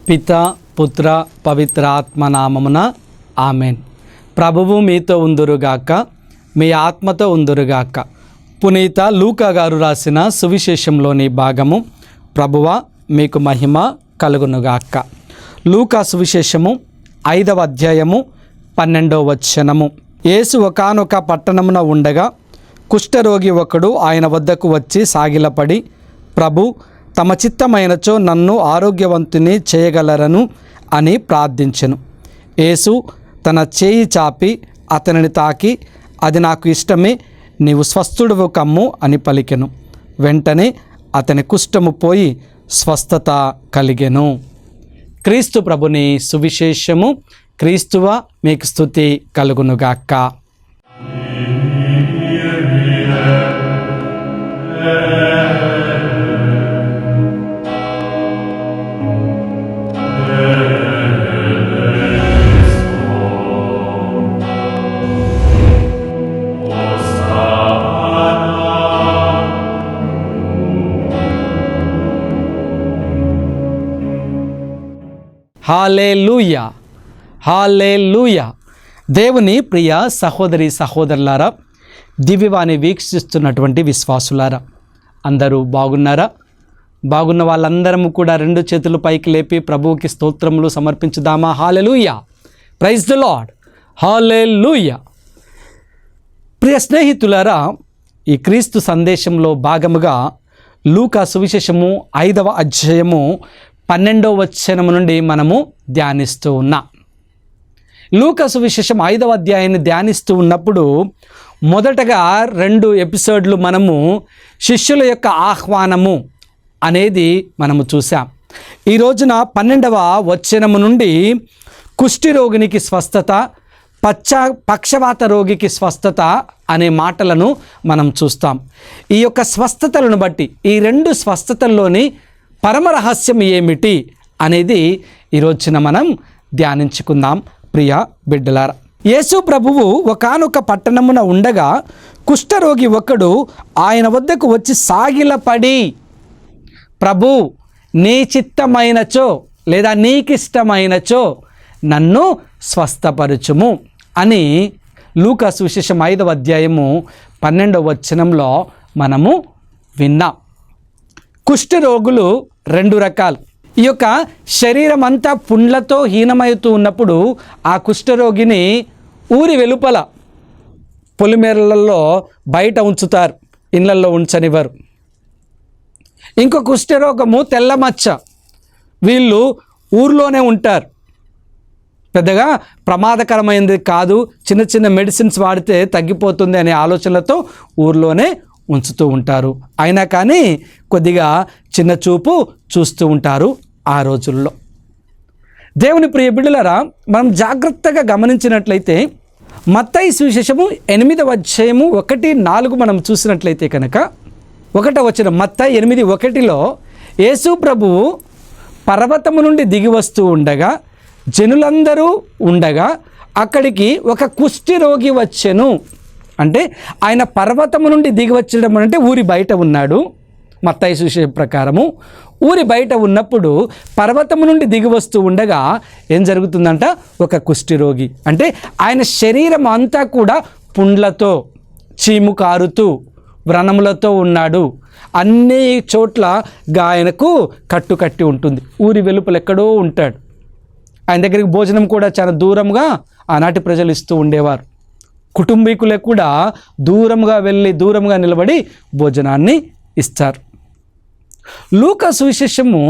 పిత పుత్ర పవిత్ర ఆత్మ నామమున ఆమెన్. ప్రభువు మీతో ఉందురుగాక, మీ ఆత్మతో ఉందురుగాక. పునీత లూకా గారు రాసిన సువిశేషంలోని భాగము. ప్రభువ మీకు మహిమ కలుగునుగాక. లూకా సువిశేషము 5వ అధ్యాయము 12వ వచనము. యేసు ఒకానొక పట్టణమున ఉండగా కుష్ఠరోగి ఒకడు ఆయన వద్దకు వచ్చి సాగిలపడి, ప్రభు, తమ చిత్తమైనచో నన్ను ఆరోగ్యవంతుని చేయగలరను అని ప్రార్థించెను. యేసు తన చేయి చాపి అతనిని తాకి, అది నాకు ఇష్టమే, నీవు స్వస్థుడువు కమ్ము అని పలికెను. వెంటనే అతని కుష్ఠము పోయి స్వస్థత కలిగెను. క్రీస్తు ప్రభుని సువిశేషము. క్రీస్తువ మీకు స్తుతి కలుగునుగాక. హల్లెలూయా, హల్లెలూయా. దేవుని ప్రియ సహోదరి సహోదరులారా, దివ్యవాణి వీక్షిస్తున్నటువంటి విశ్వాసులారా, అందరూ బాగున్నారా? బాగున్న వాళ్ళందరము కూడా 2 చేతులు పైకి లేపి ప్రభువుకి స్తోత్రములు సమర్పించుదామా? హల్లెలూయా, ప్రైజ్ ది లార్డ్, హల్లెలూయా. ప్రియ స్నేహితులారా, ఈ క్రీస్తు సందేశంలో భాగముగా లూకా సువిశేషము 5వ అధ్యాయము 12వ వచనము నుండి మనము ధ్యానిస్తూ ఉన్నాం. లూకా సువిశేషం 5వ అధ్యాయాన్ని ధ్యానిస్తూ ఉన్నప్పుడు మొదటగా 2 ఎపిసోడ్లు మనము శిష్యుల యొక్క ఆహ్వానము అనేది మనము చూసాం. ఈ రోజున 12వ వచనము నుండి కుష్ఠరోగినికి స్వస్థత, పక్షవాత రోగికి స్వస్థత అనే మాటలను మనం చూస్తాం. ఈ యొక్క స్వస్థతలను బట్టి, ఈ 2 స్వస్థతల్లోని పరమ రహస్యం ఏమిటి అనేది ఈరోజున మనం ధ్యానించుకుందాం. ప్రియ బిడ్డలారా, యేసు ప్రభువు ఒకానొక పట్టణమున ఉండగా కుష్ఠరోగి ఒకడు ఆయన వద్దకు వచ్చి సాగిలపడి, ప్రభు, నీ చిత్తమైనచో లేదా నీకిష్టమైనచో నన్ను స్వస్థపరచుము అని లూకా సువిశేషం 5వ అధ్యాయము 12వ వచనంలో మనము విన్నాం. కుష్ఠరోగులు 2 రకాలు. ఈ యొక్క శరీరం అంతా పుండ్లతో హీనమవుతూ ఉన్నప్పుడు ఆ కుష్ఠరోగిని ఊరి వెలుపల పొలిమేరలలో బయట ఉంచుతారు, ఇళ్లలో ఉంచనివ్వరు. ఇంకో కుష్ఠరోగము తెల్లమచ్చ. వీళ్ళు ఊర్లోనే ఉంటారు, పెద్దగా ప్రమాదకరమైనది కాదు, చిన్న చిన్న మెడిసిన్స్ వాడితే తగ్గిపోతుంది అనే ఆలోచనలతో ఊర్లోనే ఉంచుతూ ఉంటారు. అయినా కానీ కొద్దిగా చిన్న చూపు చూస్తూ ఉంటారు ఆ రోజుల్లో. దేవుని ప్రియ బిడ్డలారా, మనం జాగ్రత్తగా గమనించినట్లయితే మత్తయి సువిశేషము 8వ అధ్యాయము 1-4 మనం చూసినట్లయితే కనుక 1వ వచనం, మత్తయి 8:1లో యేసు ప్రభువు పర్వతము నుండి దిగి వస్తూ ఉండగా, జనులందరూ ఉండగా అక్కడికి ఒక కుష్ఠరోగి వచ్చెను. అంటే ఆయన పర్వతము నుండి దిగి వచ్చడం అంటే ఊరి బయట ఉన్నాడు. మత్తయి సువిశేషం ప్రకారము ఊరి బయట ఉన్నప్పుడు పర్వతము నుండి దిగి వస్తూ ఉండగా ఏం జరుగుతుందంట? ఒక కుష్ఠరోగి. అంటే ఆయన శరీరం అంతా కూడా పుండ్లతో, చీము కారుతూ, వ్రణములతో ఉన్నాడు. అన్ని చోట్ల ఆయనకు కట్టి ఉంటుంది. ఊరి వెలుపల ఎక్కడో ఉంటాడు. ఆయన దగ్గరికి భోజనం కూడా చాలా దూరంగా ఆనాటి ప్రజలు ఇస్తూ ఉండేవారు. కుటుంబీకులే కూడా దూరంగా నిలబడి భోజనాన్ని ఇస్తారు. లూకా సువిశేషము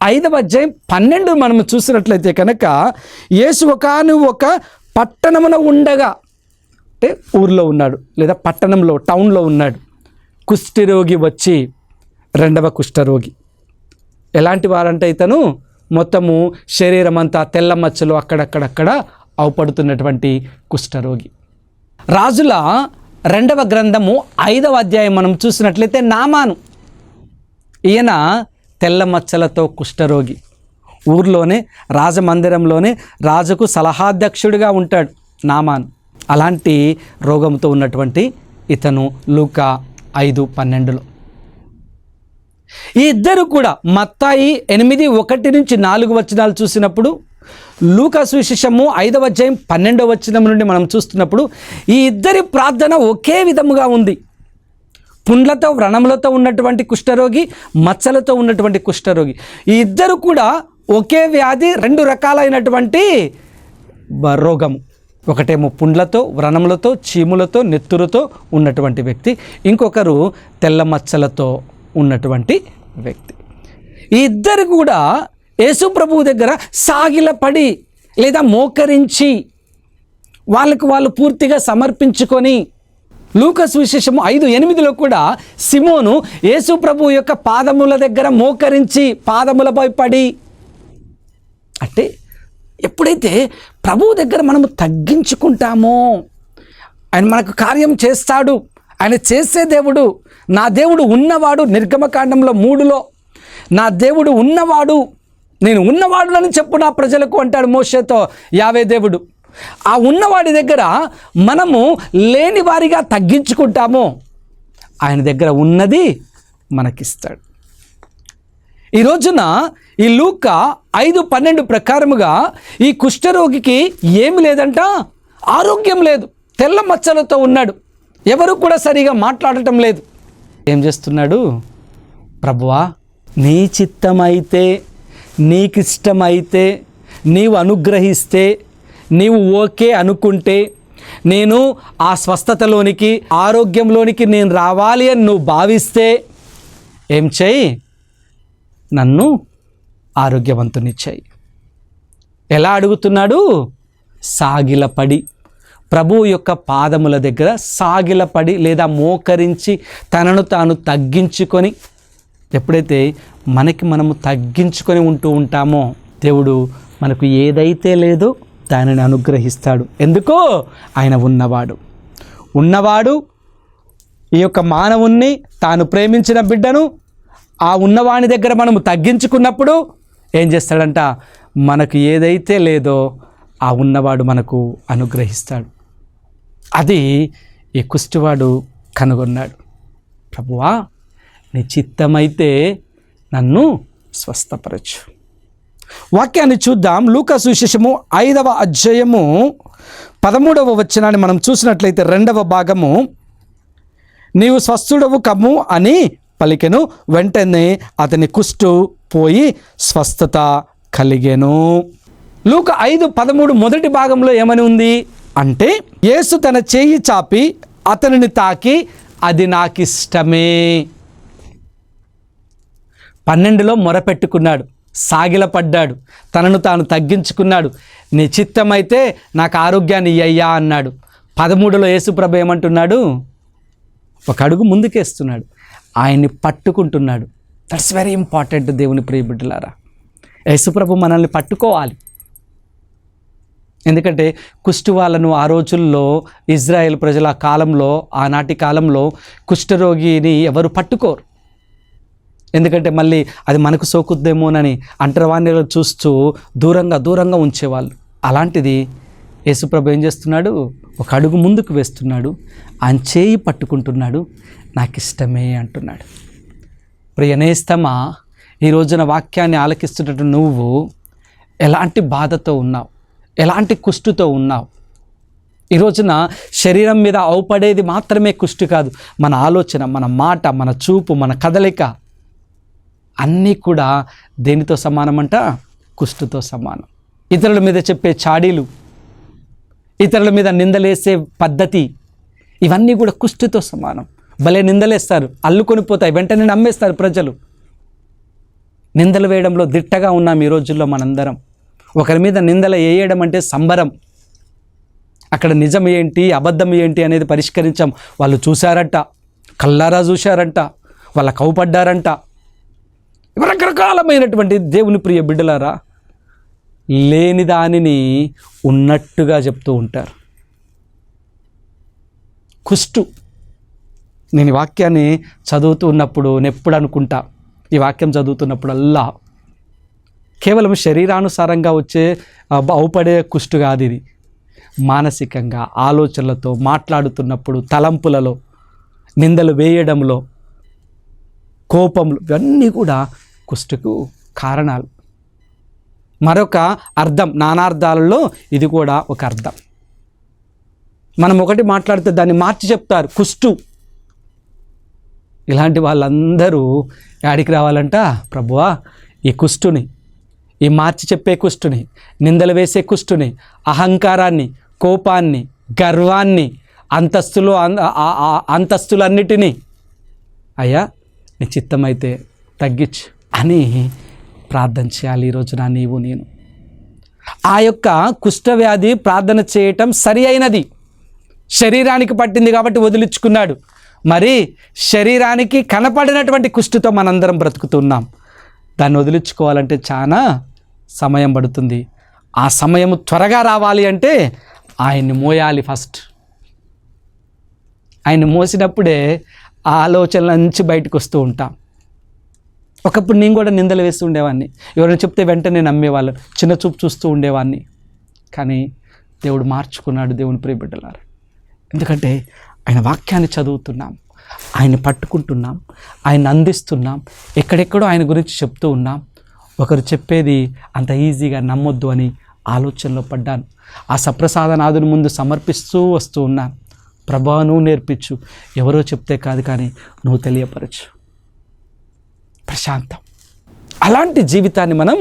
5వ అధ్యాయం 12 మనం చూసినట్లయితే కనుక యేసు ఒక పట్టణమున ఉండగా, అంటే ఊర్లో ఉన్నాడు లేదా పట్టణంలో, టౌన్లో ఉన్నాడు. కుష్ఠరోగి వచ్చి, 2వ కుష్ఠరోగి. ఎలాంటి వారంటే ఇతను మొత్తము శరీరం అంతా తెల్ల మచ్చలు అక్కడక్కడ అవుపడుతున్నటువంటి కుష్ఠరోగి. రాజుల 2వ గ్రంథము 5వ అధ్యాయం మనం చూసినట్లయితే నామాను, ఈయన తెల్ల మచ్చలతో కుష్ఠరోగి. ఊర్లోనే, రాజమందిరంలోనే రాజుకు సలహాధ్యక్షుడిగా ఉంటాడు నామాను. అలాంటి రోగంతో ఉన్నటువంటి ఇతను లూకా 5:12లో ఈ ఇద్దరు కూడా మత్తాయి 8:1-4 చూసినప్పుడు, లూకా సువిశేషము 5వ అధ్యాయం 12వ వచనం నుండి మనం చూస్తున్నప్పుడు ఈ ఇద్దరి ప్రార్థన ఒకే విధముగా ఉంది. పుండ్లతో వ్రణములతో ఉన్నటువంటి కుష్ఠరోగి, మచ్చలతో ఉన్నటువంటి కుష్ఠరోగి, ఈ ఇద్దరు కూడా ఒకే వ్యాధి, 2 రకాలైనటువంటి రోగము. ఒకటేమో పుండ్లతో, వ్రణములతో, చీములతో, నెత్తురుతో ఉన్నటువంటి వ్యక్తి, ఇంకొకరు తెల్ల మచ్చలతో ఉన్నటువంటి వ్యక్తి. ఈ ఇద్దరు కూడా యేసు ప్రభువు దగ్గర సాగిలపడి లేదా మోకరించి వాళ్ళకు వాళ్ళు పూర్తిగా సమర్పించుకొని, లూకా సువిశేషము 5:8 కూడా సిమోను యేసు ప్రభువు యొక్క పాదముల దగ్గర మోకరించి పాదములపై పడి, అంటే ఎప్పుడైతే ప్రభువు దగ్గర మనము తగ్గించుకుంటామో ఆయన మనకు కార్యం చేస్తాడు. ఆయన చేసే దేవుడు, నా దేవుడు ఉన్నవాడు. నిర్గమకాండంలో 3లో నా దేవుడు ఉన్నవాడు, నేను ఉన్నవాడు అని చెప్పు నా ప్రజలకు అంటాడు మోషేతో యావే దేవుడు. ఆ ఉన్నవాడి దగ్గర మనము లేని వారిగా తగ్గించుకుంటామో ఆయన దగ్గర ఉన్నది మనకిస్తాడు. ఈ రోజున ఈ లూకా 5:12 ప్రకారముగా ఈ కుష్ఠరోగికి ఏమి లేదంట, ఆరోగ్యం లేదు, తెల్ల మచ్చలతో ఉన్నాడు, ఎవరు కూడా సరిగా మాట్లాడటం లేదు. ఏం చేస్తున్నాడు? ప్రభువా, నీ చిత్తమైతే, నీకిష్టమైతే, నీవు అనుగ్రహిస్తే, నీవు ఓకే అనుకుంటే, నేను ఆ స్వస్థతలోనికి, ఆరోగ్యంలోనికి నేను రావాలి అని నువ్వు భావిస్తే ఏం చేయి, నన్ను ఆరోగ్యవంతునిచ్చాయి. ఎలా అడుగుతున్నాడు? సాగిలపడి, ప్రభువు యొక్క పాదముల దగ్గర సాగిలపడి లేదా మోకరించి తనను తాను తగ్గించుకొని. ఎప్పుడైతే మనము తగ్గించుకొని ఉంటూ ఉంటామో దేవుడు మనకు ఏదైతే లేదో దానిని అనుగ్రహిస్తాడు. ఎందుకో ఆయన ఉన్నవాడు ఈ యొక్క మానవుణ్ణి, తాను ప్రేమించిన బిడ్డను ఆ ఉన్నవాని దగ్గర మనము తగ్గించుకున్నప్పుడు ఏం చేస్తాడంట, మనకు ఏదైతే లేదో ఆ ఉన్నవాడు మనకు అనుగ్రహిస్తాడు. అది ఈ కుష్ఠవాడు కనుగొన్నాడు. ప్రభువా, నీ చిత్తమైతే నన్ను స్వస్థపరచు. వాక్యాన్ని చూద్దాం. లూకా సువిశేషము 5వ అధ్యాయము 13వ వచనాన్ని మనం చూసినట్లయితే 2వ భాగము, నీవు స్వస్థుడవు కమ్ము అని పలికెను, వెంటనే అతని కుష్టు పోయి స్వస్థత కలిగెను. లూకా 5:13 మొదటి భాగంలో ఏమని ఉంది అంటే, యేసు తన చేయి చాపి అతనిని తాకి, అది నాకిష్టమే. 12లో మొరపెట్టుకున్నాడు, సాగిలపడ్డాడు, తనను తాను తగ్గించుకున్నాడు. నీ చిత్తమైతే నాకు ఆరోగ్యాన్ని ఇయ్యయ్యా అన్నాడు. 13లో యేసుప్రభు ఏమంటున్నాడు? ఒక అడుగు ముందుకేస్తున్నాడు, ఆయన్ని పట్టుకుంటున్నాడు. That's very important. దేవుని ప్రియ బిడ్డలారా, యేసుప్రభు మనల్ని పట్టుకోవాలి. ఎందుకంటే కుష్టు వాళ్ళను ఆ రోజుల్లో ఇజ్రాయెల్ ప్రజల కాలంలో, ఆనాటి కాలంలో కుష్ఠరోగిని ఎవరు పట్టుకోరు. ఎందుకంటే మళ్ళీ అది మనకు సోకుద్దేమోనని అంటరవాణ్ణిలో చూస్తూ దూరంగా ఉంచేవాళ్ళు. అలాంటిది యేసుప్రభు ఏం చేస్తున్నాడు? ఒక అడుగు ముందుకు వేస్తున్నాడు, ఆయన చేయి పట్టుకుంటున్నాడు, నాకు ఇష్టమే అంటున్నాడు. ప్రియనేస్తమా, ఈ రోజున వాక్యాన్ని ఆలకిస్తున్నట్టు నువ్వు ఎలాంటి బాధతో ఉన్నావు, ఎలాంటి కుష్టుతో ఉన్నావు? ఈ రోజున శరీరం మీద అవుపడేది మాత్రమే కుష్టు కాదు, మన ఆలోచన, మన మాట, మన చూపు, మన కదలిక అన్నీ కూడా దేనితో సమానమంట? కుష్టుతో సమానం. ఇతరుల మీద చెప్పే చాడీలు, ఇతరుల మీద నిందలేసే పద్ధతి, ఇవన్నీ కూడా కుష్టుతో సమానం. భలే నిందలేస్తారు, అల్లుకొని పోతాయి, వెంటనే నమ్మేస్తారు ప్రజలు. నిందలు వేయడంలో దిట్టగా ఉన్నాం ఈ రోజుల్లో మనందరం. ఒకరి మీద నిందలు వేయడం అంటే సంబరం. అక్కడ నిజం ఏంటి, అబద్ధం ఏంటి అనేది పరిష్కరించాం. వాళ్ళు చూశారట, కల్లారా చూశారంట, వాళ్ళ కౌపడ్డారంట. రకరకాలమైనటువంటి దేవుని ప్రియ బిడ్డలారా, లేని దానిని ఉన్నట్టుగా చెప్తూ ఉంటారు. కుష్టు. నేను ఈ వాక్యాన్ని చదువుతూ ఉన్నప్పుడు ఎప్పుడు అనుకుంటా, ఈ వాక్యం చదువుతున్నప్పుడల్లా కేవలం శరీరానుసారంగా వచ్చే అవుపడే కుష్టు కాదు ఇది. మానసికంగా, ఆలోచనలతో, మాట్లాడుతున్నప్పుడు, తలంపులలో, నిందలు వేయడంలో, కోపములు, ఇవన్నీ కూడా కుష్టుకు కారణాలు. మరొక అర్థం, నానార్థాలలో ఇది కూడా ఒక అర్థం. మనం ఒకటి మాట్లాడితే దాన్ని మార్చి చెప్తారు కుష్టు. ఇలాంటి వాళ్ళందరూ యాడికి రావాలంట? ప్రభువా, ఈ కుష్టుని, ఈ మార్చి చెప్పే కుష్టుని, నిందలు వేసే కుష్టుని, అహంకారాన్ని, కోపాన్ని, గర్వాన్ని, అంతస్తులన్నిటినీ అయ్యా నీ చిత్తమైతే తగ్గించు అని ప్రార్థన చేయాలి ఈరోజున నీవు నేను. ఆ యొక్క కుష్ఠవ్యాధి ప్రార్థన చేయటం సరి అయినది. శరీరానికి పట్టింది కాబట్టి వదిలించుకున్నాడు. మరి శరీరానికి కనపడినటువంటి కుష్టుతో మనందరం బ్రతుకుతున్నాం. దాన్ని వదిలించుకోవాలంటే చాలా సమయం పడుతుంది. ఆ సమయం త్వరగా రావాలి అంటే ఆయన్ని మోయాలి ఫస్ట్. ఆయన్ని మోసినప్పుడే ఆ ఆలోచనల నుంచి బయటకు వస్తూ ఉంటాం. ఒకప్పుడు నేను కూడా నిందలు వేస్తూ ఉండేవాడిని. ఎవరైనా చెప్తే వెంటనే నమ్మేవాళ్ళు, చిన్న చూపు చూస్తూ ఉండేవాడిని. కానీ దేవుడు మార్చుకున్నాడు. దేవుని ప్రియ బిడ్డలారా, ఎందుకంటే ఆయన వాక్యాన్ని చదువుతున్నాం, ఆయన్ని పట్టుకుంటున్నాం, ఆయన్ని అందిస్తున్నాం, ఎక్కడెక్కడో ఆయన గురించి చెప్తూ ఉన్నాం. ఒకరు చెప్పేది అంత ఈజీగా నమ్మొద్దు అని ఆలోచనలో పడ్డాను. ఆ సప్రసాదనాథుని ముందు సమర్పిస్తూ వస్తూ ఉన్నాను. ప్రభువా, నువ్వు నేర్పించు, ఎవరో చెప్తే కాదు కానీ నువ్వు తెలియపరచు. ప్రశాంతం. అలాంటి జీవితాన్ని మనం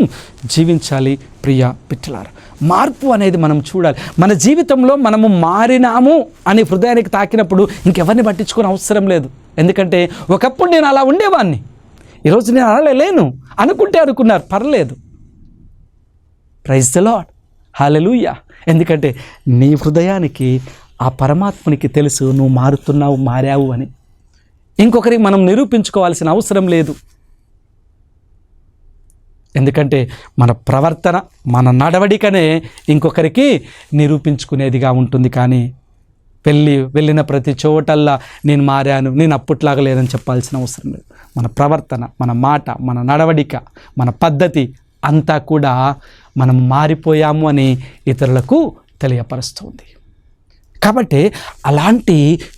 జీవించాలి. ప్రియ బిడ్డలారా, మార్పు అనేది మనం చూడాలి. మన జీవితంలో మనము మారినాము అని హృదయానికి తాకినప్పుడు ఇంకెవరిని పట్టించుకునే అవసరం లేదు. ఎందుకంటే ఒకప్పుడు నేను అలా ఉండేవాడిని, ఈరోజు నేను అలా లేను అనుకున్నారు, పర్లేదు. ప్రైజ్ ది లార్డ్, హల్లెలూయా. ఎందుకంటే నీ హృదయానికి ఆ పరమాత్మనికి తెలుసు నువ్వు మారుతున్నావు, మారావు అని. ఇంకొకరికి మనం నిరూపించుకోవాల్సిన అవసరం లేదు. ఎందుకంటే మన ప్రవర్తన, మన నడవడికనే ఇంకొకరికి నిరూపించుకునేదిగా ఉంటుంది. కానీ వెళ్ళిన ప్రతి చోటల్లా నేను మారాను, నేను అప్పట్లాగా లేదని చెప్పాల్సిన అవసరం లేదు. మన ప్రవర్తన, మన మాట, మన నడవడిక, మన పద్ధతి అంతా కూడా మనం మారిపోయాము అని ఇతరులకు తెలియపరుస్తుంది. కాబట్టి అలాంటి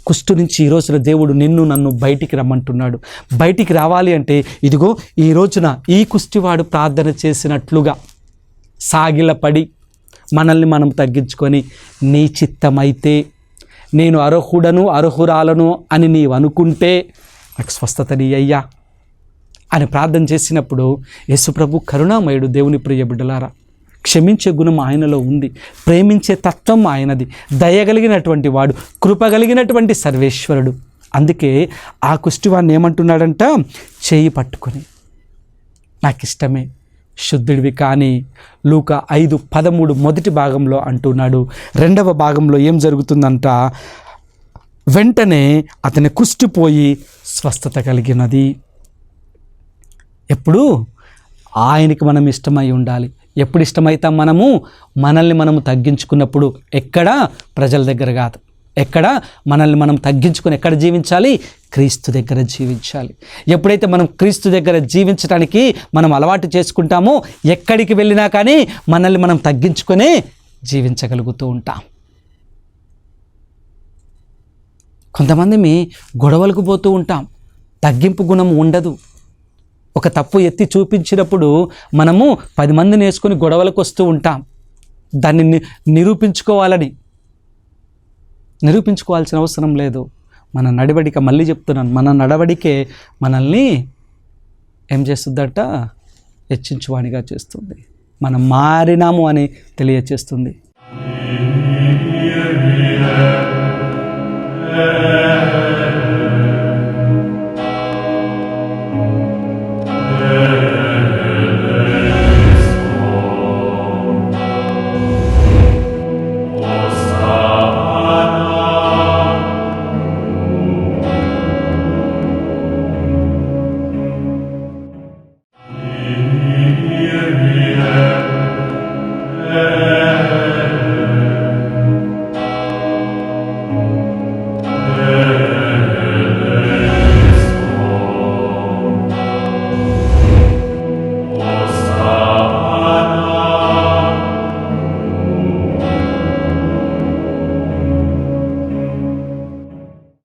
కుష్టు నుంచి ఈ రోజున దేవుడు నిన్ను నన్ను బయటికి రమ్మంటున్నాడు. బయటికి రావాలి అంటే ఇదిగో ఈ రోజున ఈ కుష్టివాడు ప్రార్థన చేసినట్లుగా సాగిలపడి మనల్ని మనం తగ్గించుకొని, నీ చిత్తమైతే, నేను అర్హురాలను అని నీవు అనుకుంటే నాకు స్వస్థత నీ అయ్యా అని ప్రార్థన చేసినప్పుడు యేసుప్రభు కరుణామయుడు. దేవుని ప్రియ బిడ్డలారా, క్షమించే గుణం ఆయనలో ఉంది, ప్రేమించే తత్వం ఆయనది, దయగలిగినటువంటి వాడు, కృపగలిగినటువంటి సర్వేశ్వరుడు. అందుకే ఆ కుష్టివాడిని ఏమంటున్నాడంట? చేయి పట్టుకొని, నాకు ఇష్టమే, శుద్ధుడివి కానీ. లూకా 5:13 మొదటి భాగంలో అంటున్నాడు. రెండవ భాగంలో ఏం జరుగుతుందంట? వెంటనే అతని కుష్టిపోయి స్వస్థత కలిగినది. ఎప్పుడు ఆయనకి మనం ఇష్టమై ఉండాలి. ఎప్పుడు ఇష్టమైతాం? మనల్ని మనము తగ్గించుకున్నప్పుడు. ఎక్కడ? ప్రజల దగ్గర కాదు. ఎక్కడ? మనల్ని మనం తగ్గించుకొని ఎక్కడ జీవించాలి? క్రీస్తు దగ్గర జీవించాలి. ఎప్పుడైతే మనం క్రీస్తు దగ్గర జీవించడానికి మనం అలవాటు చేసుకుంటామో, ఎక్కడికి వెళ్ళినా కానీ మనల్ని మనం తగ్గించుకొని జీవించగలుగుతూ ఉంటాం. కొంతమంది గొడవలకు పోతూ ఉంటాం, తగ్గింపు గుణం ఉండదు. ఒక తప్పు ఎత్తి చూపించినప్పుడు మనము 10 మందిని వేసుకొని గొడవలకు వస్తూ ఉంటాం. దాన్ని నిరూపించుకోవాల్సిన అవసరం లేదు. మన నడవడిక, మళ్ళీ చెప్తున్నాను, మన నడవడికే మనల్ని ఏం చేస్తుందట? హెచ్చించువానిగా చేస్తుంది. మనం మారినాము అని తెలియచేస్తుంది.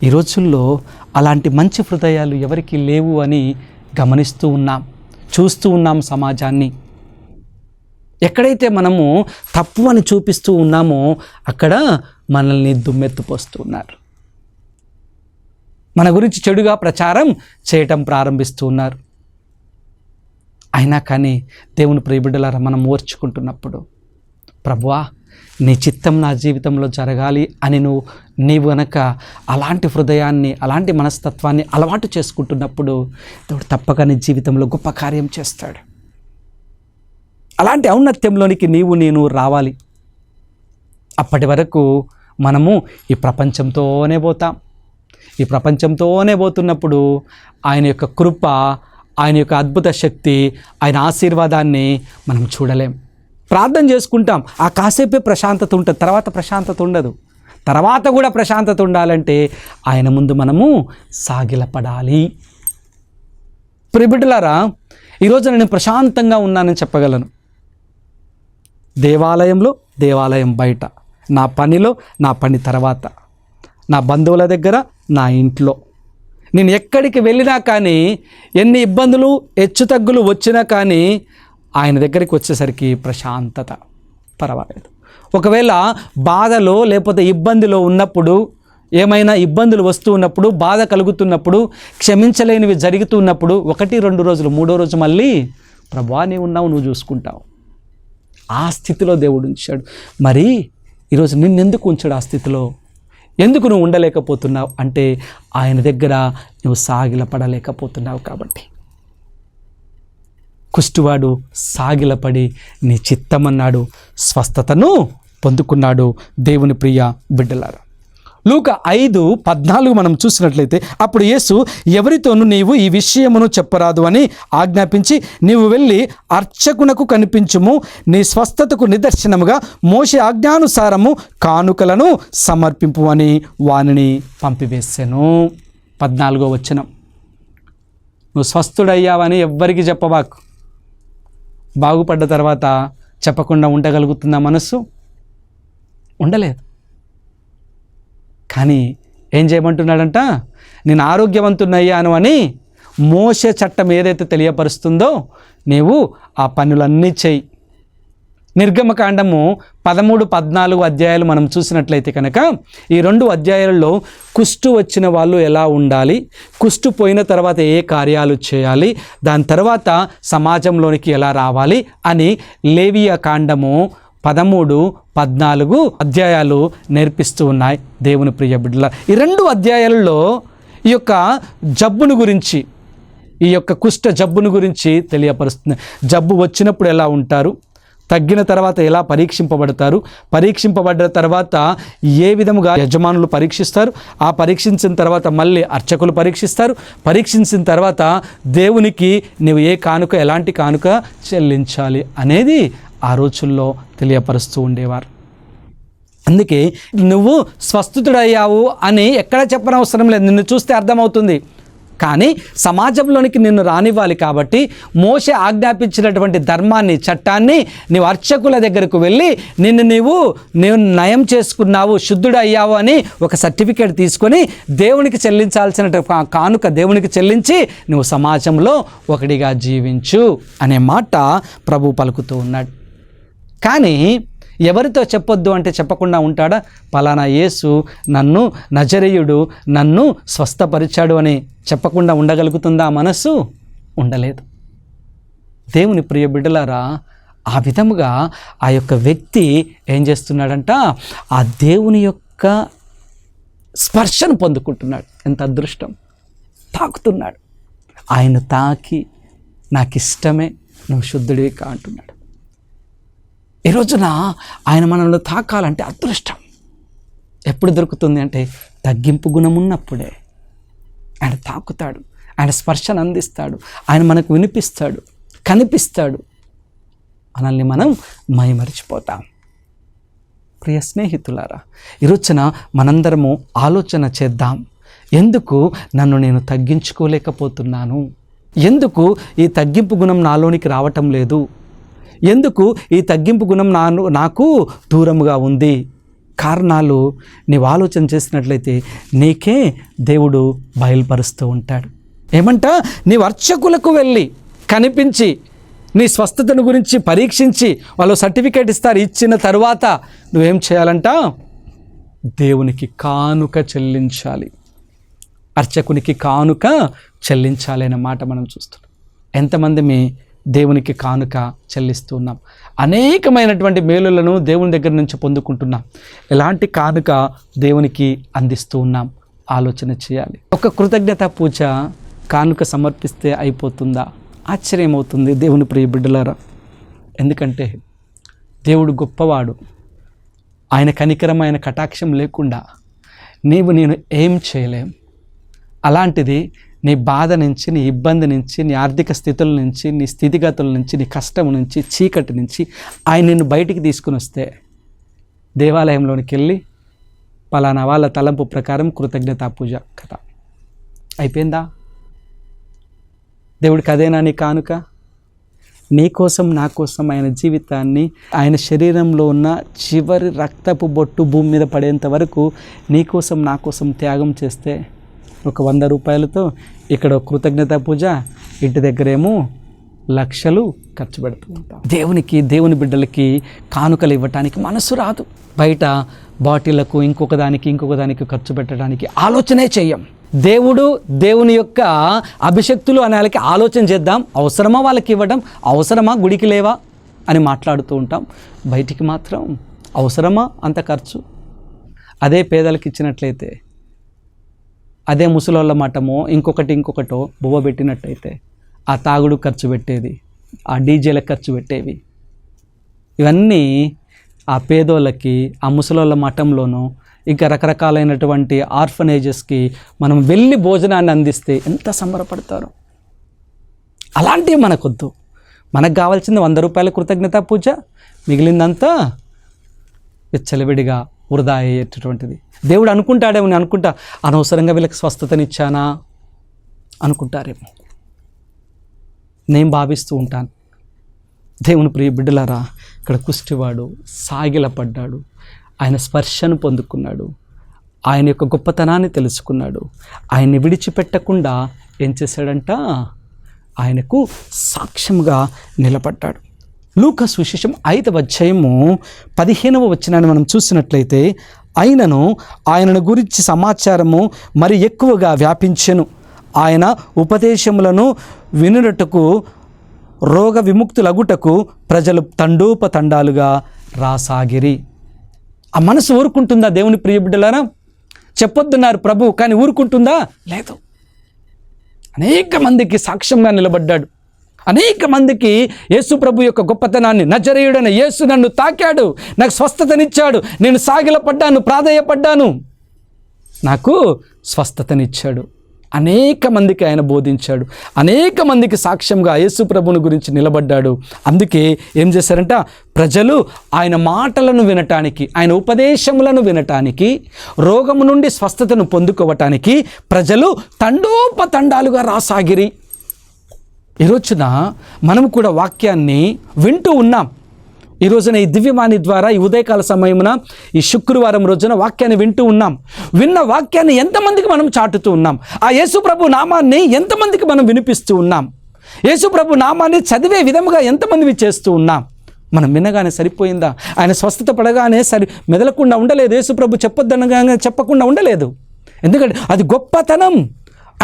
ఈ రోజుల్లో అలాంటి మంచి హృదయాలు ఎవరికి లేవు అని గమనిస్తూ ఉన్నాం, చూస్తూ ఉన్నాం సమాజాన్ని. ఎక్కడైతే మనము తప్పు అని చూపిస్తూ ఉన్నామో అక్కడ మనల్ని దుమ్మెత్తుపోస్తూ ఉన్నారు, మన గురించి చెడుగా ప్రచారం చేయటం ప్రారంభిస్తూ ఉన్నారు. అయినా కానీ దేవుని ప్రియబిడ్డలారా, మనం ఓర్చుకుంటున్నప్పుడు, ప్రభువా నీ చిత్తం నా జీవితంలో జరగాలి అని నీవు గనక అలాంటి హృదయాన్ని, అలాంటి మనస్తత్వాన్ని అలవాటు చేసుకుంటున్నప్పుడు దేవుడు తప్పక నీ జీవితంలో గొప్ప కార్యం చేస్తాడు. అలాంటి ఔన్నత్యంలోనికి నేను రావాలి. అప్పటి వరకు మనము ఈ ప్రపంచంతోనే పోతాం. ఈ ప్రపంచంతోనే పోతున్నప్పుడు ఆయన యొక్క కృప, ఆయన యొక్క అద్భుత శక్తి, ఆయన ఆశీర్వాదాన్ని మనం చూడలేం. ప్రార్థన చేసుకుంటాం, ఆ కాసేపే ప్రశాంతత ఉంటుంది, తర్వాత ప్రశాంతత ఉండదు. తర్వాత కూడా ప్రశాంతత ఉండాలంటే ఆయన ముందు మనము సాగిలపడాలి. ప్రియబిడ్డలారా, ఈరోజు నేను ప్రశాంతంగా ఉన్నానని చెప్పగలను. దేవాలయంలో, దేవాలయం బయట, నా పనిలో, నా పని తర్వాత, నా బంధువుల దగ్గర, నా ఇంట్లో, నేను ఎక్కడికి వెళ్ళినా కానీ, ఎన్ని ఇబ్బందులు హెచ్చుతగ్గులు వచ్చినా కానీ ఆయన దగ్గరికి వచ్చేసరికి ప్రశాంతత, పర్వాలేదు. ఒకవేళ బాధలో లేకపోతే ఇబ్బందిలో ఉన్నప్పుడు, ఏమైనా ఇబ్బందులు వస్తూ ఉన్నప్పుడు, బాధ కలుగుతున్నప్పుడు, క్షమించలేనివి జరుగుతున్నప్పుడు 1-2 రోజులు, 3వ రోజు మళ్ళీ ప్రభువా నీవు ఉన్నావు, నువ్వు చూసుకుంటావు. ఆ స్థితిలో దేవుడు ఉంచాడు. మరి ఈరోజు నిన్నెందుకు ఉంచాడు ఆ స్థితిలో? ఎందుకు నువ్వు ఉండలేకపోతున్నావు అంటే ఆయన దగ్గర నువ్వు సాగిలపడలేకపోతున్నావు కాబట్టి. కుష్టివాడు సాగిలపడి నీ చిత్తమన్నాడు, స్వస్థతను పొందుకున్నాడు. దేవుని ప్రియ బిడ్డలారా, లూకా 5:14 మనం చూసినట్లయితే, అప్పుడు యేసు ఎవరితోనూ నీవు ఈ విషయమును చెప్పరాదు అని ఆజ్ఞాపించి, నీవు వెళ్ళి అర్చకునకు కనిపించుము, నీ స్వస్థతకు నిదర్శనముగా మోషే ఆజ్ఞానుసారము కానుకలను సమర్పింపు అని వానిని పంపివేశాను. 14వ వచనం, నువ్వు స్వస్థుడయ్యావని ఎవ్వరికి చెప్పబాకు. బాగుపడ్డ తర్వాత చెప్పకుండా ఉండగలుగుతుందా మనస్సు? ఉండలేదు. కానీ ఏం చేయమంటున్నాడంట? నేను ఆరోగ్యవంతున్నయ్యాను అని మోషే చట్టం ఏదైతే తెలియపరుస్తుందో నీవు ఆ పనులన్నీ చెయ్యి. నిర్గమకాండము 13-14 అధ్యాయాలు మనం చూసినట్లయితే కనుక, ఈ 2 అధ్యాయాలలో కుష్టు వచ్చిన వాళ్ళు ఎలా ఉండాలి, కుష్టు పోయిన తర్వాత ఏ కార్యాలు చేయాలి, దాని తర్వాత సమాజంలోనికి ఎలా రావాలి అని లేవియా కాండము 13-14 అధ్యాయాలు నేర్పిస్తూ ఉన్నాయి. దేవుని ప్రియ బిడ్డల, ఈ 2 అధ్యాయాలలో ఈ యొక్క జబ్బును గురించి, ఈ యొక్క కుష్ఠ జబ్బును గురించి తెలియపరుస్తుంది. జబ్బు వచ్చినప్పుడు ఎలా ఉంటారు, తగ్గిన తర్వాత ఎలా పరీక్షింపబడతారు, పరీక్షింపబడ్డ తర్వాత ఏ విధముగా యజమానులు పరీక్షిస్తారు, ఆ పరీక్షించిన తర్వాత మళ్ళీ అర్చకులు పరీక్షిస్తారు, పరీక్షించిన తర్వాత దేవునికి నువ్వు ఏ కానుక, ఎలాంటి కానుక చెల్లించాలి అనేది ఆ రోజుల్లో తెలియపరుస్తూ ఉండేవారు. అందుకే నువ్వు స్వస్థుడయ్యావు అని ఎక్కడ చెప్పనవసరం లేదు, నిన్ను చూస్తే అర్థమవుతుంది. కానీ సమాజంలోనికి నిన్ను రానివ్వాలి కాబట్టి మోషే ఆజ్ఞాపించినటువంటి ధర్మాన్ని, చట్టాన్ని నీవు అర్చకుల దగ్గరకు వెళ్ళి నీవు నయం చేసుకున్నావు, శుద్ధుడయ్యావు అని ఒక సర్టిఫికేట్ తీసుకొని దేవునికి చెల్లించాల్సిన కానుక దేవునికి చెల్లించి నువ్వు సమాజంలో ఒకటిగా జీవించు అనే మాట ప్రభు పలుకుతూ ఉన్నాడు. కానీ ఎవరితో చెప్పొద్దు అంటే చెప్పకుండా ఉంటాడా? పలానా యేసు నన్ను, నజరేయుడు నన్ను స్వస్థపరిచాడు అని చెప్పకుండా ఉండగలుగుతుందా మనస్సు? ఉండలేదు. దేవుని ప్రియ బిడ్డలారా, ఆ విధముగా ఆ యొక్క వ్యక్తి ఏం చేస్తున్నాడంట? ఆ దేవుని యొక్క స్పర్శను పొందుకుంటున్నాడు. ఎంత అదృష్టం! తాకుతున్నాడు. ఆయన తాకి నాకు ఇష్టమే, నువ్వు శుద్ధుడివి కా అంటున్నాడు. ఈ రోజున ఆయన మనల్ని తాకాలంటే అదృష్టం ఎప్పుడు దొరుకుతుంది అంటే తగ్గింపు గుణం ఉన్నప్పుడే. ఆయన తాకుతాడు, ఆయన స్పర్శను అందిస్తాడు, ఆయన మనకు వినిపిస్తాడు, కనిపిస్తాడు, మనల్ని మనం మైమరిచిపోతాం. ప్రియ స్నేహితులారా, ఈ రోజున మనందరము ఆలోచన చేద్దాం. ఎందుకు నన్ను నేను తగ్గించుకోలేకపోతున్నాను? ఎందుకు ఈ తగ్గింపు గుణం నాలోనికి రావటం లేదు? ఎందుకు ఈ తగ్గింపు గుణం నాకు దూరముగా ఉంది? కారణాలు నీవు ఆలోచన చేసినట్లయితే నీకే దేవుడు బయలుపరుస్తూ ఉంటాడు. ఏమంట, నీవు అర్చకులకు వెళ్ళి కనిపించి నీ స్వస్థతను గురించి పరీక్షించి వాళ్ళు సర్టిఫికేట్ ఇస్తారు. ఇచ్చిన తర్వాత నువ్వేం చేయాలంట, దేవునికి కానుక చెల్లించాలి. అర్చకునికి కానుక చెల్లించాలి అనే మాట మనం చూస్తున్నాం. ఎంతమంది మీ దేవునికి కానుక చెల్లిస్తూ ఉన్నాం? అనేకమైనటువంటి మేలులను దేవుని దగ్గర నుంచి పొందుకుంటున్నాం. ఎలాంటి కానుక దేవునికి అందిస్తూ ఉన్నాం ఆలోచన చేయాలి. ఒక కృతజ్ఞత పూజ కానుక సమర్పిస్తే అయిపోతుందా? ఆశ్చర్యమవుతుంది దేవుని ప్రియ బిడ్డలారా. ఎందుకంటే దేవుడు గొప్పవాడు. ఆయన కనికరం, ఆయన కటాక్షం లేకుండా నేను ఏం చేయలేం. అలాంటిది నీ బాధ నుంచి, నీ ఇబ్బంది నుంచి, నీ ఆర్థిక స్థితుల నుంచి, నీ స్థితిగతుల నుంచి, నీ కష్టం నుంచి, చీకటి నుంచి ఆయన నిన్ను బయటికి తీసుకుని వస్తే దేవాలయంలోనికి వెళ్ళి పలానా వాళ్ళ తలంపు ప్రకారం కృతజ్ఞతా పూజ కథ అయిపోయిందా? దేవుడికి అదేనా నీ కానుక? నీ కోసం, నా కోసం ఆయన జీవితాన్ని, ఆయన శరీరంలో ఉన్న చివరి రక్తపు బొట్టు భూమి మీద పడేంత వరకు నీ కోసం, నా కోసం త్యాగం చేస్తే ఒక 100 రూపాయలతో ఇక్కడ కృతజ్ఞతా పూజ, ఇంటి దగ్గరేమో లక్షలు ఖర్చు పెడుతూ ఉంటాం. దేవుని బిడ్డలకి కానుకలు ఇవ్వటానికి మనసు రాదు. బయట బాటిళ్లకు ఇంకొక దానికి ఖర్చు పెట్టడానికి ఆలోచనే చెయ్యం. దేవుని యొక్క అభిషక్తులు అనే వాళ్ళకి ఆలోచన చేద్దాం. అవసరమా వాళ్ళకి ఇవ్వడం? అవసరమా గుడికి లేవా అని మాట్లాడుతూ ఉంటాం. బయటికి మాత్రం అవసరమా అంత ఖర్చు? అదే పేదలకు ఇచ్చినట్లయితే, అదే ముసలోళ్ళ మఠమో ఇంకొకటో బువ్వ పెట్టినట్టయితే ఆ తాగుడు ఖర్చు పెట్టేది, ఆ డీజేలకు ఖర్చు పెట్టేవి, ఇవన్నీ ఆ పేదోళ్ళకి, ఆ ముసలోళ్ళ మఠంలోనూ ఇంకా రకరకాలైనటువంటి ఆర్ఫనేజెస్కి మనం వెళ్ళి భోజనాన్ని అందిస్తే ఎంత సంబరపడతారు. అలాంటివి మనకొద్దు. మనకు కావాల్సింది 100 రూపాయల కృతజ్ఞతా పూజ, మిగిలిందంతా విచ్చలవిడిగా వృధా అయ్యేటటువంటిది. దేవుడు అనుకుంటాడేమో, నేను అనుకుంటా అనవసరంగా వీళ్ళకి స్వస్థతనిచ్చానా అనుకుంటారేమో, నేను భావిస్తూ ఉంటాను. దేవుని ప్రియ బిడ్డలారా, ఇక్కడ కుష్టివాడు సాగిలపడ్డాడు, ఆయన స్పర్శను పొందుకున్నాడు, ఆయన యొక్క గొప్పతనాన్ని తెలుసుకున్నాడు. ఆయన్ని విడిచిపెట్టకుండా ఏం చేశాడంట, ఆయనకు సాక్ష్యంగా నిలబడ్డాడు. లూకా సువిశేషం 5వ అధ్యాయము 15వ వచనాన్ని మనం చూసినట్లయితే, ఆయనను గురించి సమాచారము మరి ఎక్కువగా వ్యాపించెను. ఆయన ఉపదేశములను వినుటకు, రోగ విముక్తులగుటకు ప్రజలు తండోపతండాలుగా రాసాగిరి. ఆ మనసు ఊరుకుంటుందా దేవుని ప్రియ బిడ్డలారా? చెప్పొద్దున్నారు ప్రభు, కానీ ఊరుకుంటుందా? లేదు. అనేక మందికి సాక్ష్యంగా నిలబడ్డాడు. అనేక మందికి యేసు ప్రభు యొక్క గొప్పతనాన్ని, నజరేయుడైన యేసు నన్ను తాకాడు, నాకు స్వస్థతనిచ్చాడు, నేను సాగిలపడ్డాను, ప్రాధేయపడ్డాను, నాకు స్వస్థతనిచ్చాడు. అనేక మందికి ఆయన బోధించాడు. అనేక మందికి సాక్ష్యంగా యేసు ప్రభుని గురించి నిలబడ్డాడు. అందుకే ఏం చేశారంట, ప్రజలు ఆయన మాటలను వినటానికి, ఆయన ఉపదేశములను వినటానికి, రోగము నుండి స్వస్థతను పొందుకోవటానికి ప్రజలు తండోపతండాలుగా రాసాగిరి. ఈ రోజున మనం కూడా వాక్యాన్ని వింటూ ఉన్నాం. ఈ రోజున ఈ దివ్యవాణి ద్వారా ఈ ఉదయకాల సమయమున ఈ శుక్రవారం రోజున వాక్యాన్ని వింటూ ఉన్నాం. విన్న వాక్యాన్ని ఎంతమందికి మనం చాటుతూ ఉన్నాం? ఆ యేసుప్రభు నామాన్ని ఎంతమందికి మనం వినిపిస్తూ ఉన్నాం? యేసుప్రభు నామాన్ని చదివే విధముగా ఎంతమందివి చేస్తూ ఉన్నాం? మనం వినగానే సరిపోయిందా? ఆయన స్వస్థత పడగానే మెదలకుండా ఉండలేదు. యేసుప్రభు చెప్పొద్దనగానే చెప్పకుండా ఉండలేదు. ఎందుకంటే అది గొప్పతనం.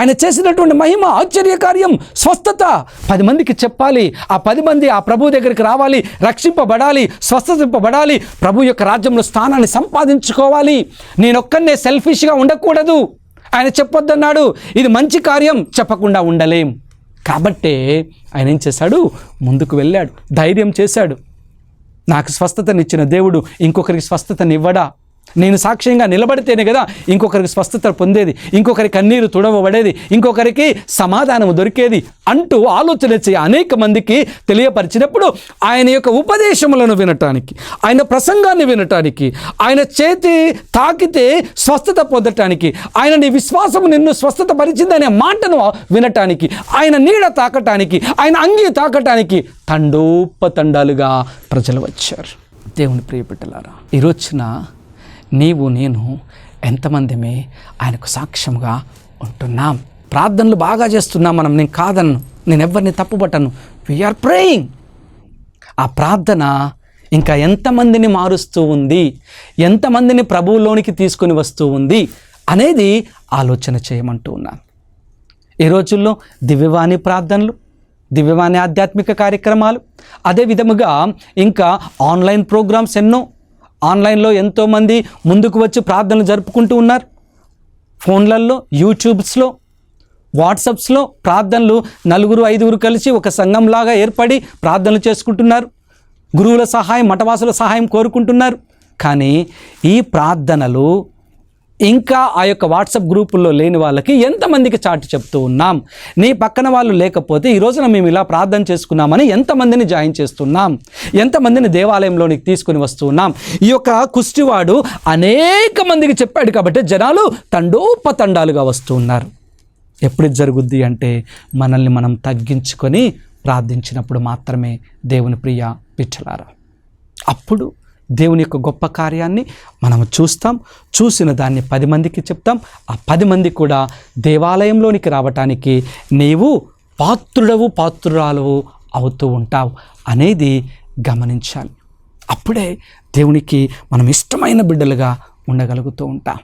ఆయన చేసినటువంటి మహిమ, ఆశ్చర్యకార్యం, స్వస్థత 10 మందికి చెప్పాలి. ఆ 10 మంది ఆ ప్రభు దగ్గరికి రావాలి, రక్షింపబడాలి, స్వస్థతింపబడాలి, ప్రభు యొక్క రాజ్యంలో స్థానాన్ని సంపాదించుకోవాలి. నేనొక్కనే సెల్ఫిష్గా ఉండకూడదు. ఆయన చెప్పొద్దన్నాడు. ఇది మంచి కార్యం, చెప్పకుండా ఉండలేం. కాబట్టే ఆయన ఏం చేశాడు, ముందుకు వెళ్ళాడు, ధైర్యం చేశాడు. నాకు స్వస్థతనిచ్చిన దేవుడు ఇంకొకరికి స్వస్థతనివ్వడా? నేను సాక్ష్యంగా నిలబడితేనే కదా ఇంకొకరికి స్వస్థత పొందేది, ఇంకొకరి కన్నీరు తుడవబడేది, ఇంకొకరికి సమాధానం దొరికేది అంటూ ఆలోచన చేయ అనేక మందికి తెలియపరిచినప్పుడు ఆయన యొక్క ఉపదేశములను వినటానికి, ఆయన ప్రసంగాన్ని వినటానికి, ఆయన చేతి తాకితే స్వస్థత పొందటానికి, ఆయన నీ విశ్వాసము నిన్ను స్వస్థత పరిచిందనే మాటను వినటానికి, ఆయన నీడ తాకటానికి, ఆయన అంగి తాకటానికి తండోపతండాలుగా ప్రజలు వచ్చారు. దేవుని ప్రియ బిడ్డలారా, ఈ రోజున నీవు నేను ఎంతమందిమే ఆయనకు సాక్ష్యంగా ఉంటున్నాం? ప్రార్థనలు బాగా చేస్తున్నాం మనం, నేను కాదన్ను, నేను ఎవరిని తప్పుపట్టను. We are praying. ఆ ప్రార్థన ఇంకా ఎంతమందిని మారుస్తూ ఉంది, ఎంతమందిని ప్రభువులోనికి తీసుకొని వస్తూ ఉంది అనేది ఆలోచన చేయమంటూ ఉన్నాను. ఈ రోజుల్లో దివ్యవాణి ప్రార్థనలు, దివ్యవాణి ఆధ్యాత్మిక కార్యక్రమాలు, అదే విధముగా ఇంకా ఆన్లైన్ ప్రోగ్రామ్స్ ఎన్నో. ఆన్లైన్లో ఎంతోమంది ముందుకు వచ్చి ప్రార్థనలు జరుపుకుంటూ ఉన్నారు. ఫోన్లలో, యూట్యూబ్స్లో, వాట్సాప్స్లో ప్రార్థనలు 4-5 కలిసి ఒక సంఘంలాగా ఏర్పడి ప్రార్థనలు చేసుకుంటున్నారు. గురువుల సహాయం, మఠవాసుల సహాయం కోరుకుంటున్నారు. కానీ ఈ ప్రార్థనలు ఇంకా ఆ యొక్క వాట్సాప్ గ్రూపుల్లో లేని వాళ్ళకి ఎంతమందికి చాటి చెప్తూ ఉన్నాం? నీ పక్కన వాళ్ళు లేకపోతే ఈ రోజున మేము ఇలా ప్రార్థన చేసుకున్నామని ఎంతమందిని జాయిన్ చేస్తున్నాం? ఎంతమందిని దేవాలయంలోనికి తీసుకుని వస్తున్నాం? ఈ యొక్క కుష్టివాడు అనేక మందికి చెప్పాడు కాబట్టి జనాలు తండోపతండాలుగా వస్తూ ఉన్నారు. ఎప్పుడు జరుగుద్ది అంటే మనల్ని మనం తగ్గించుకొని ప్రార్థించినప్పుడు మాత్రమే దేవుని ప్రియ బిడ్డలారా. అప్పుడు దేవుని యొక్క గొప్ప కార్యాన్ని మనం చూస్తాం. చూసిన దాన్ని 10 మందికి చెప్తాం. ఆ 10 మంది కూడా దేవాలయంలోనికి రావటానికి నీవు పాత్రుడవు, పాత్రురాలవు అవుతూ ఉంటావు అనేది గమనించాలి. అప్పుడే దేవునికి మనం ఇష్టమైన బిడ్డలుగా ఉండగలుగుతూ ఉంటాం.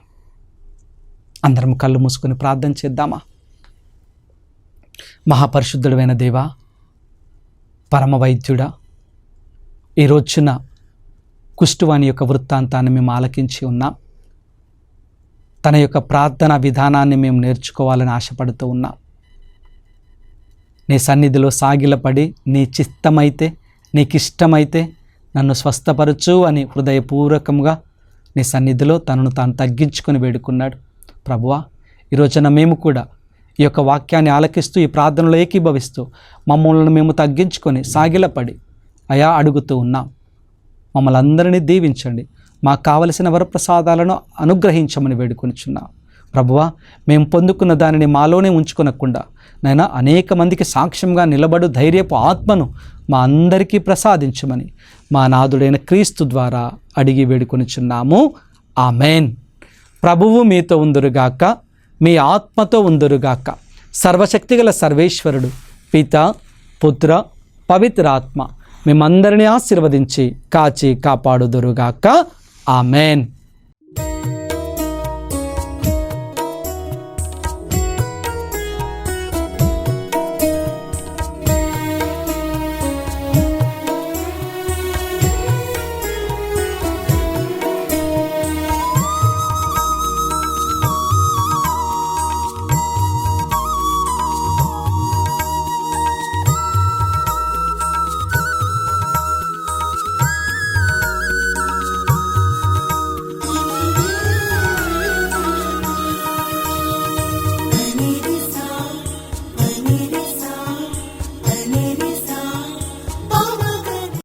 అందరం కళ్ళు మూసుకొని ప్రార్థన చేద్దామా? మహాపరిశుద్ధుడైన దేవా, పరమ వైద్యుడా, ఈ రోజున కుష్టువాని యొక్క వృత్తాంతాన్ని మేము ఆలకించి ఉన్నాం. తన యొక్క ప్రార్థనా విధానాన్ని మేము నేర్చుకోవాలని ఆశపడుతూ ఉన్నాం. నీ సన్నిధిలో సాగిలపడి నీ చిత్తమైతే, నీకు ఇష్టమైతే నన్ను స్వస్థపరచు అని హృదయపూర్వకంగా నీ సన్నిధిలో తనను తాను తగ్గించుకొని వేడుకున్నాడు. ప్రభువా, ఈ రోజున మేము కూడా ఈ యొక్క వాక్యాన్ని ఆలకిస్తూ ఈ ప్రార్థనలో ఏకీభవిస్తూ మమ్మల్ని మేము తగ్గించుకొని సాగిలపడి అయా అడుగుతూ ఉన్నాం. మమ్మల్ని అందరినీ దీవించండి. మాకు కావలసిన వరప్రసాదాలను అనుగ్రహించమని వేడుకొనిచున్నాం. ప్రభువా, మేము పొందుకున్న దానిని మాలోనే ఉంచుకొనకుండా నైనా అనేక మందికి సాక్ష్యంగా నిలబడు ధైర్యపు ఆత్మను మా అందరికీ ప్రసాదించమని మా నాథుడైన క్రీస్తు ద్వారా అడిగి వేడుకొనిచున్నాము. ఆమేన్. ప్రభువు మీతో ఉందురుగాక, మీ ఆత్మతో ఉందురుగాక. సర్వశక్తిగల సర్వేశ్వరుడు పిత, పుత్ర, పవిత్రాత్మ మిమ్మందరినీ ఆశీర్వదించి కాచి కాపాడుదురుగాక. ఆమేన్.